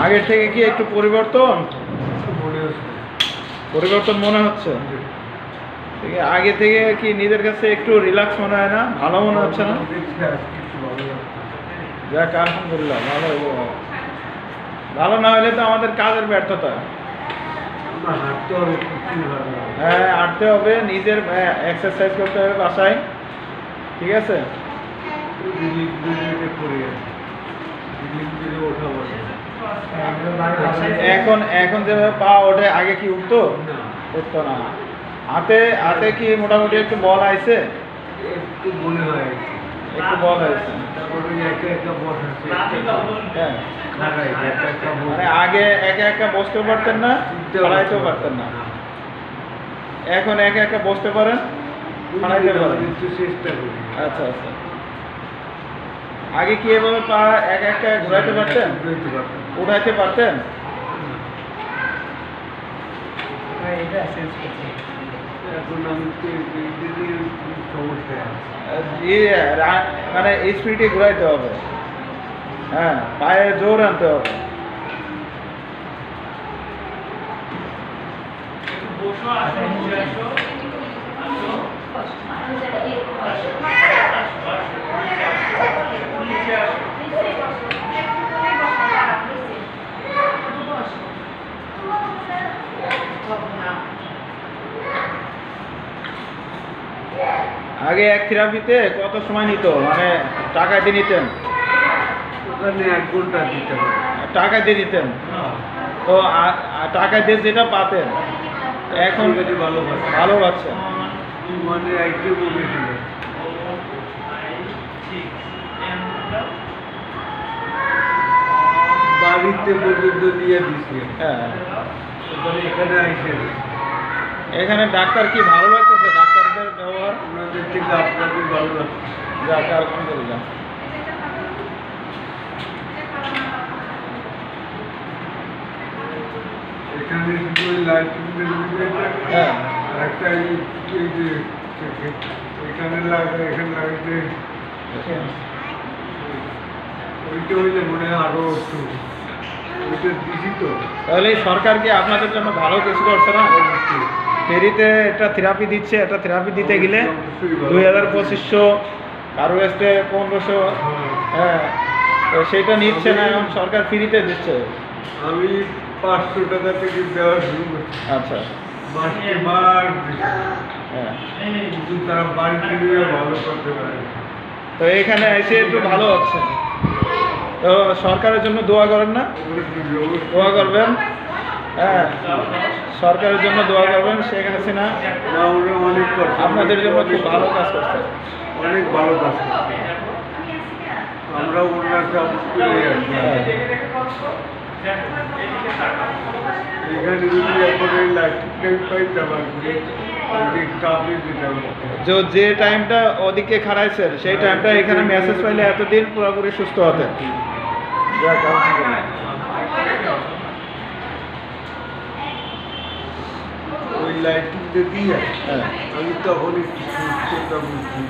আগের থেকে কি একটু পরিবর্তন মনে হচ্ছে? ঠিক আছে, আগে থেকে কি নিজের কাছে একটু রিল্যাক্স মনে হয় না? ভালো মনে হচ্ছে না? যাক আলহামদুলিল্লাহ, ভালো হইব। ভালো না হলে তো আমাদের কাজের ব্যর্থতা। হ্যাঁ, হাঁটতে হবে, নিজের এক্সারসাইজ করতে হবে বাসায়। ঠিক আছে, এখন যেভাবে পা ওঠে, আগে কি উঠতো? উঠতো না। হাতে কি মোটামুটি একটু বল আইছে? একটু মনে হয় একটু বল আইছে। মানে আগে একা একা বসতেও পারতেন না, দাঁড়াইতেও পারতেন না। এখন একা একা বসতে পারেন, দাঁড়াইতে পারেন। আচ্ছা আচ্ছা। আগে কি এভাবে পা একা একা ঘুরাইতে পারতেন, উঠাইতে পারতেন? মানে স্পিডে ঘুরাইতে হবে, হ্যাঁ, পায়ে জোর আনতে হবে। আগে এক থেরাপিতে কত সময় নিত, মানে টাকা দিয়ে নিতেন? ওখানে 1 ঘন্টা দিতে হবে। টাকা দিয়ে দিতেন তো? টাকা দিয়ে যেটা পাতেন এখন ভালো পাচ্ছেন? মানে একটু কমেছিল, বাড়িতে পর্যন্ত দিয়ে দিচ্ছে। হ্যাঁ, এখানে আইসে এখানে ডাক্তার কি ভালো লাগতেছে? ডাক্তারদের ব্যবহার ওনাদের থেকে আপনাদের ভালো লাগছে। যাক আলহামদুলিল্লাহ। এখানে শুধু ওই লাইটিং হ্যাঁ, একটা এখানে লাগে, এখানে লাগাইতে ওইটা হইলে মনে হয় আরো একটু ওইটা দিছি তো। তাহলে এই সরকার কি আপনাদের জন্য ভালো কিছু করছে না? ফেরিতে একটা থেরাপি দিচ্ছে, একটা থেরাপি দিতে গেলে 2500, কারো কাছে 1500। হ্যাঁ, তো সেটা নিচ্ছে না, এখন সরকার ফ্রিতে দিচ্ছে। আমি 500 টাকা থেকে দেওয়া শুরু করছি। আচ্ছা, মাসে বার হ্যাঁ। কিন্তু তারা বাড়িতে নিয়ে ভালো করতে পারে। তো এখানে এসে একটু ভালো হচ্ছে, তো সরকারের জন্য দোয়া করেন না? দোয়া করবেন, হ্যাঁ, সরকারের জন্য দোয়া করবেন। শেখ হাসিনা অনেক আপনাদের জন্য খুব ভালো কাজ করছে, অনেক ভালো কাজ করছে। আমরা ওনার কাজ করে এখানে যদি একবারে লাইটিং পাইতাম যে টাইমটা ওদিকে খারাইছেন, সেই টাইমটা এখানে মেসেজ পাইলে এতদিন পুরোপুরি সুস্থ হতেন। যাক আলহামদুলিল্লাহ। ওই লাইটিং দিয়ে আমি তখনই সুস্থতা বুঝছি।